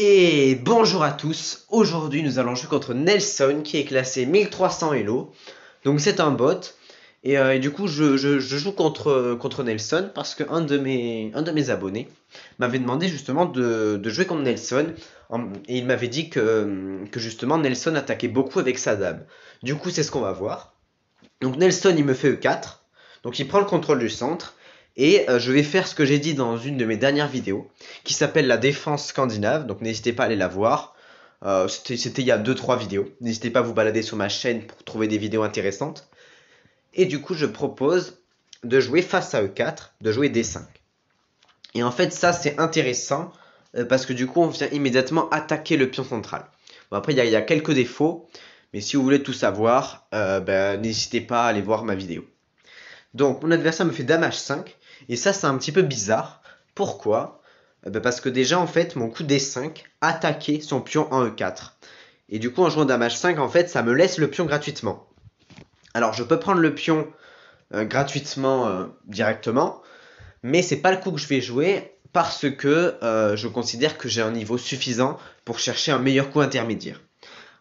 Et bonjour à tous, aujourd'hui nous allons jouer contre Nelson qui est classé 1300 Elo, donc c'est un bot, et du coup je joue contre Nelson parce qu'un un de mes abonnés m'avait demandé justement de jouer contre Nelson, et il m'avait dit que justement Nelson attaquait beaucoup avec sa dame. Du coup c'est ce qu'on va voir. Donc Nelson il me fait E4, donc il prend le contrôle du centre, et je vais faire ce que j'ai dit dans une de mes dernières vidéos, qui s'appelle la défense scandinave, donc n'hésitez pas à aller la voir. C'était il y a 2-3 vidéos, n'hésitez pas à vous balader sur ma chaîne pour trouver des vidéos intéressantes. Et du coup je propose de jouer face à E4, de jouer D5. Et en fait ça c'est intéressant, parce que du coup on vient immédiatement attaquer le pion central. Bon, après il y a quelques défauts, mais si vous voulez tout savoir, n'hésitez pas à aller voir ma vidéo. Donc mon adversaire me fait dame h5, et ça c'est un petit peu bizarre. Pourquoi? Parce que déjà en fait mon coup d5 attaquait son pion en e4. Et du coup en jouant dame h5 en fait ça me laisse le pion gratuitement. Alors je peux prendre le pion gratuitement directement, mais c'est pas le coup que je vais jouer parce que je considère que j'ai un niveau suffisant pour chercher un meilleur coup intermédiaire.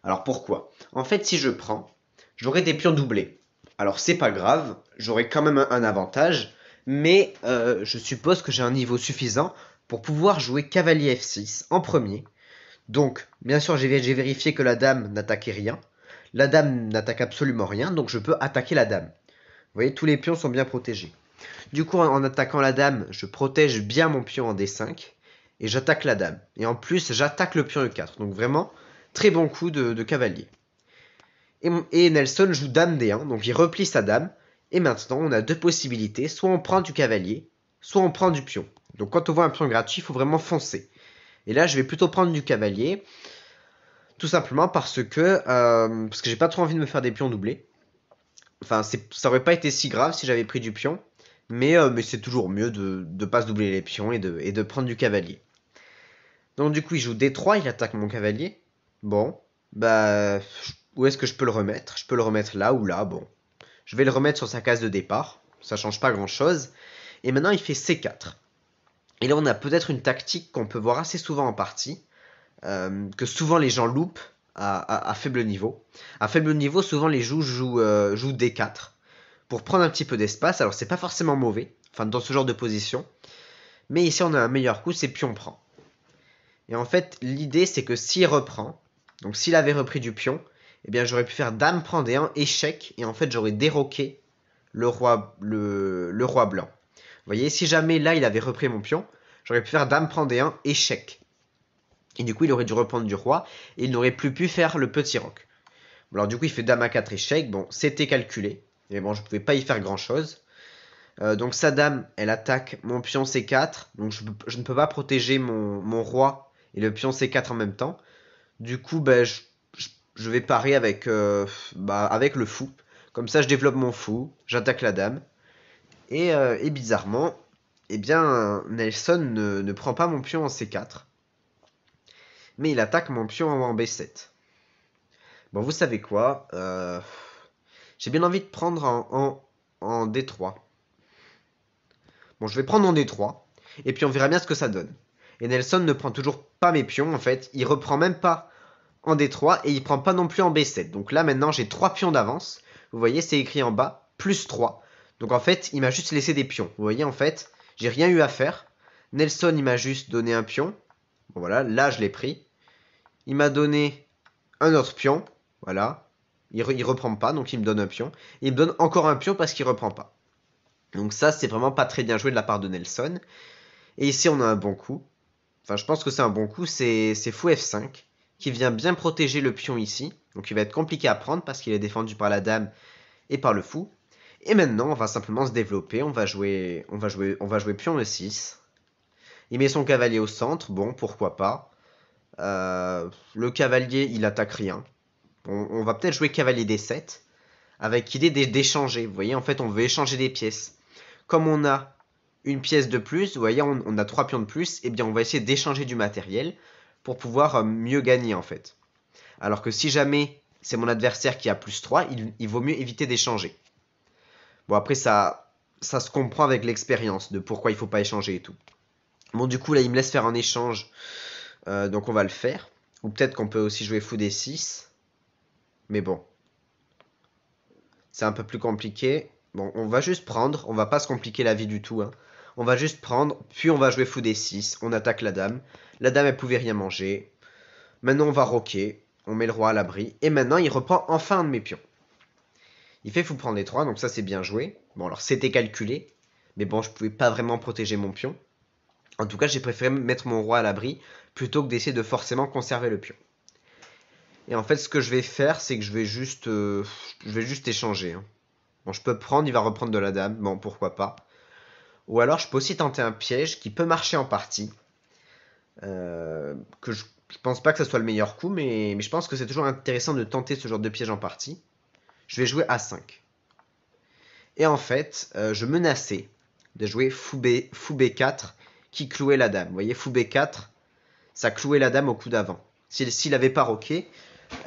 Alors pourquoi? En fait si je prends, j'aurai des pions doublés. Alors c'est pas grave, j'aurai quand même un avantage, mais je suppose que j'ai un niveau suffisant pour pouvoir jouer cavalier f6 en premier. Donc, bien sûr, j'ai vérifié que la dame n'attaquait rien. La dame n'attaque absolument rien, donc je peux attaquer la dame. Vous voyez, tous les pions sont bien protégés. Du coup, en attaquant la dame, je protège bien mon pion en d5, et j'attaque la dame. Et en plus, j'attaque le pion e4. Donc vraiment, très bon coup de cavalier. Et Nelson joue dame d1, donc il replie sa dame. Et maintenant, on a deux possibilités. Soit on prend du cavalier, soit on prend du pion. Donc quand on voit un pion gratuit, il faut vraiment foncer. Et là, je vais plutôt prendre du cavalier. Tout simplement parce que j'ai pas trop envie de me faire des pions doublés. Enfin, ça aurait pas été si grave si j'avais pris du pion. Mais c'est toujours mieux de pas se doubler les pions et de prendre du cavalier. Donc du coup, il joue D3, il attaque mon cavalier. Bon, bah, où est-ce que je peux le remettre? Je peux le remettre là ou là, bon. Je vais le remettre sur sa case de départ, ça change pas grand-chose. Et maintenant, il fait C4. Et là, on a peut-être une tactique qu'on peut voir assez souvent en partie, que souvent les gens loupent à faible niveau. À faible niveau, souvent les jouent D4 pour prendre un petit peu d'espace. Alors, c'est pas forcément mauvais, enfin, dans ce genre de position. Mais ici, on a un meilleur coup, c'est pion prend. Et en fait, l'idée, c'est que s'il reprend, donc s'il avait repris du pion, eh bien j'aurais pu faire dame prend d1, échec, et en fait j'aurais déroqué le roi blanc. Vous voyez, si jamais là il avait repris mon pion, j'aurais pu faire dame prend d1, échec. Et du coup, il aurait dû reprendre du roi, et il n'aurait plus pu faire le petit roc. Alors du coup, il fait dame a4, échec, bon, c'était calculé, mais bon, je ne pouvais pas y faire grand-chose. Donc sa dame, elle attaque mon pion c4, donc je ne peux pas protéger mon roi et le pion c4 en même temps. Du coup, je vais parer avec le fou. Comme ça, je développe mon fou, j'attaque la dame. Et bizarrement, eh bien, Nelson ne prend pas mon pion en C4. Mais il attaque mon pion en B7. Bon, vous savez quoi? J'ai bien envie de prendre en D3. Bon, je vais prendre en D3. Et puis on verra bien ce que ça donne. Et Nelson ne prend toujours pas mes pions, en fait. Il reprend même pas en D3 et il prend pas non plus en B7. Donc là maintenant j'ai 3 pions d'avance. Vous voyez, c'est écrit en bas, plus 3. Donc en fait, il m'a juste laissé des pions. Vous voyez, en fait, j'ai rien eu à faire. Nelson, il m'a juste donné un pion. Bon voilà, là je l'ai pris. Il m'a donné un autre pion. Voilà. Il reprend pas, donc il me donne un pion. Et il me donne encore un pion parce qu'il reprend pas. Donc ça, c'est vraiment pas très bien joué de la part de Nelson. Et ici, on a un bon coup. Enfin, je pense que c'est un bon coup, c'est fou F5, qui vient bien protéger le pion ici. Donc il va être compliqué à prendre parce qu'il est défendu par la dame et par le fou. Et maintenant, on va simplement se développer, on va jouer pion E6. Il met son cavalier au centre, bon, pourquoi pas. Le cavalier, il attaque rien. On va peut-être jouer cavalier D7, avec l'idée d'échanger. Vous voyez, en fait, on veut échanger des pièces. Comme on a une pièce de plus, vous voyez, on a 3 pions de plus, et bien on va essayer d'échanger du matériel pour pouvoir mieux gagner en fait. Alors que si jamais c'est mon adversaire qui a plus 3, il vaut mieux éviter d'échanger. Bon, après ça se comprend avec l'expérience de pourquoi il faut pas échanger et tout. Bon, du coup là il me laisse faire un échange Donc on va le faire. Ou peut-être qu'on peut aussi jouer fou D6. Mais bon. C'est un peu plus compliqué. Bon, on va juste prendre. On va pas se compliquer la vie du tout. Hein. On va juste prendre. Puis on va jouer fou D6. On attaque la dame. La dame, elle pouvait rien manger. Maintenant, on va roquer. On met le roi à l'abri. Et maintenant, il reprend enfin un de mes pions. Il fait fou prendre les 3. Donc ça, c'est bien joué. Bon, alors c'était calculé. Mais bon, je pouvais pas vraiment protéger mon pion. En tout cas, j'ai préféré mettre mon roi à l'abri plutôt que d'essayer de forcément conserver le pion. Et en fait, ce que je vais faire, c'est que je vais juste échanger. Hein. Bon, je peux prendre, il va reprendre de la dame. Bon, pourquoi pas. Ou alors, je peux aussi tenter un piège qui peut marcher en partie. Que je pense pas que ce soit le meilleur coup, mais je pense que c'est toujours intéressant de tenter ce genre de piège en partie. Je vais jouer A5. Et en fait, je menaçais de jouer fou B4 qui clouait la dame. Vous voyez, fou B4, ça clouait la dame au coup d'avant. S'il avait pas roqué,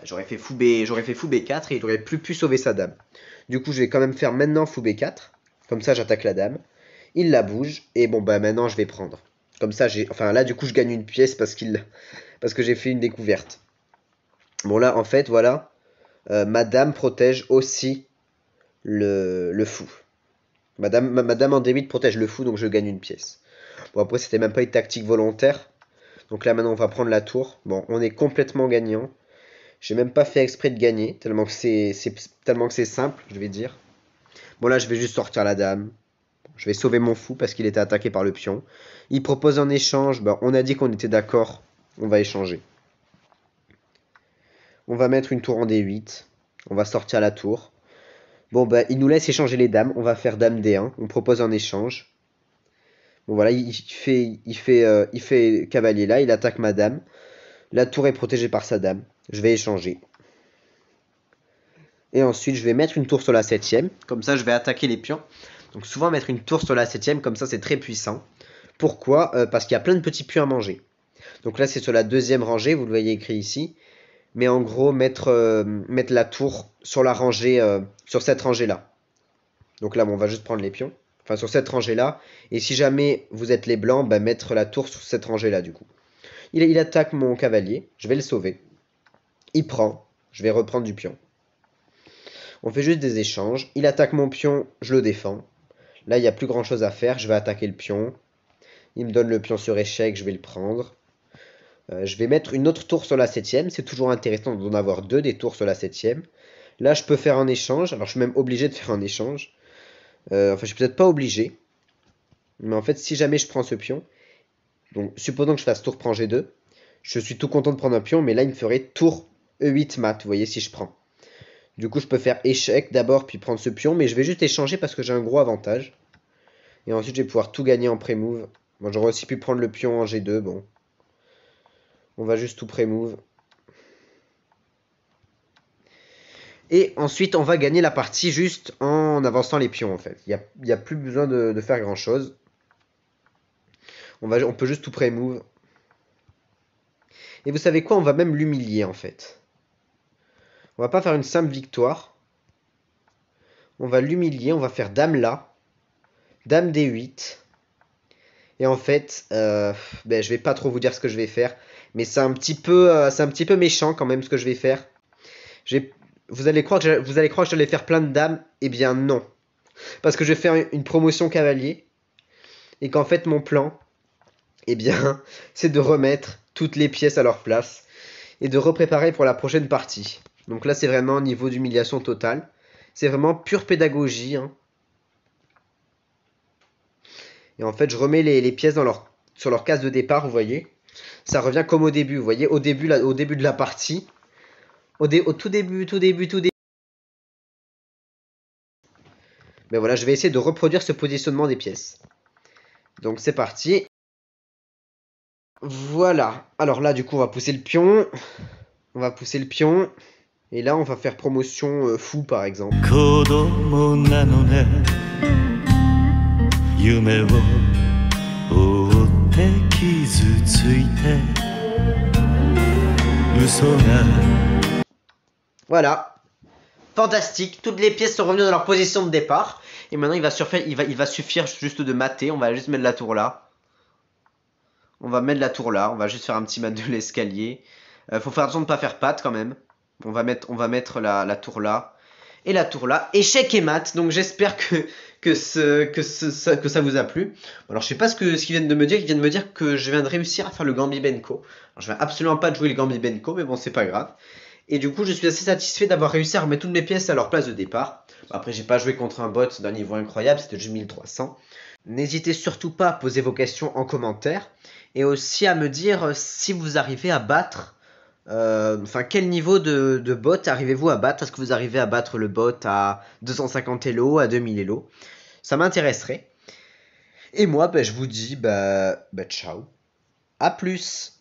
j'aurais fait fou B4 et il aurait plus pu sauver sa dame. Du coup, je vais quand même faire maintenant fou B4. Comme ça, j'attaque la dame. Il la bouge. Et bon, bah maintenant, je vais prendre. Comme ça, enfin là, du coup, je gagne une pièce parce que j'ai fait une découverte. Bon, là, en fait, voilà. Ma dame protège aussi le fou. Ma dame en D8 protège le fou, donc je gagne une pièce. Bon, après, c'était même pas une tactique volontaire. Donc là, maintenant, on va prendre la tour. Bon, on est complètement gagnant. J'ai même pas fait exprès de gagner, tellement que c'est simple, je vais dire. Bon, là, je vais juste sortir la dame. Je vais sauver mon fou parce qu'il était attaqué par le pion. Il propose un échange. Ben, on a dit qu'on était d'accord. On va échanger. On va mettre une tour en D8. On va sortir la tour. Bon, ben, il nous laisse échanger les dames. On va faire dame D1. On propose un échange. Bon, voilà, il fait cavalier là. Il attaque ma dame. La tour est protégée par sa dame. Je vais échanger. Et ensuite, je vais mettre une tour sur la 7ème. Comme ça, je vais attaquer les pions. Donc souvent, mettre une tour sur la 7ème, comme ça, c'est très puissant. Pourquoi Parce qu'il y a plein de petits pions à manger. Donc là, c'est sur la 2e rangée, vous le voyez écrit ici. Mais en gros, mettre la tour sur la rangée, sur cette rangée-là. Donc là, bon, on va juste prendre les pions. Enfin, sur cette rangée-là. Et si jamais vous êtes les blancs, bah, mettre la tour sur cette rangée-là, du coup. Il attaque mon cavalier. Je vais le sauver. Il prend. Je vais reprendre du pion. On fait juste des échanges. Il attaque mon pion, je le défends. Là, il n'y a plus grand chose à faire. Je vais attaquer le pion. Il me donne le pion sur échec, je vais le prendre. Je vais mettre une autre tour sur la 7ème. C'est toujours intéressant d'en avoir 2 des tours sur la 7ème. Là, je peux faire un échange. Alors, je suis même obligé de faire un échange. Enfin, je suis peut-être pas obligé. Mais en fait, si jamais je prends ce pion, donc supposons que je fasse tour prend G2, je suis tout content de prendre un pion, mais là, il me ferait tour E8 mat, vous voyez, si je prends. Du coup, je peux faire échec d'abord, puis prendre ce pion, mais je vais juste échanger parce que j'ai un gros avantage. Et ensuite, je vais pouvoir tout gagner en pré-move. Bon, j'aurais aussi pu prendre le pion en G2, bon. On va juste tout pré-move. Et ensuite, on va gagner la partie juste en avançant les pions, en fait. Il n'y a plus besoin de faire grand-chose. On peut juste tout pré-move. Et vous savez quoi? On va même l'humilier, en fait. On va pas faire une simple victoire. On va l'humilier, on va faire dame là. Dame D8. Et en fait, je vais pas trop vous dire ce que je vais faire. Mais c'est un petit peu méchant quand même ce que je vais faire. Vous allez croire que j'allais faire plein de dames. Eh bien non. Parce que je vais faire une promotion cavalier. Et qu'en fait mon plan, eh bien, c'est de remettre toutes les pièces à leur place. Et de repréparer pour la prochaine partie. Donc là c'est vraiment un niveau d'humiliation totale. C'est vraiment pure pédagogie. Hein. Et en fait je remets les pièces sur leur case de départ, vous voyez. Ça revient comme au début, vous voyez, au début de la partie. Au tout début. Mais voilà, je vais essayer de reproduire ce positionnement des pièces. Donc c'est parti. Voilà. Alors là, du coup, on va pousser le pion. Et là, on va faire promotion fou, par exemple. Voilà. Fantastique. Toutes les pièces sont revenues dans leur position de départ. Et maintenant, il va suffire juste de mater. On va juste mettre la tour là. On va mettre la tour là. On va juste faire un petit mat de l'escalier. Faut faire attention de ne pas faire patte quand même. On va mettre la tour là. Et la tour là. Échec et mat. Donc j'espère que ça vous a plu. Alors je sais pas ce qu'ils viennent de me dire. Ils viennent de me dire que je viens de réussir à faire le Gambi Benko. Alors je viens absolument pas de jouer le Gambi Benko, mais bon, c'est pas grave. Et du coup, je suis assez satisfait d'avoir réussi à remettre toutes mes pièces à leur place de départ. Après, j'ai pas joué contre un bot d'un niveau incroyable, c'était juste 1300. N'hésitez surtout pas à poser vos questions en commentaire et aussi à me dire si vous arrivez à battre. Enfin, quel niveau de bot arrivez-vous à battre? Est-ce que vous arrivez à battre le bot à 250 Elo, à 2000 Elo? Ça m'intéresserait. Et moi, je vous dis ciao. À plus.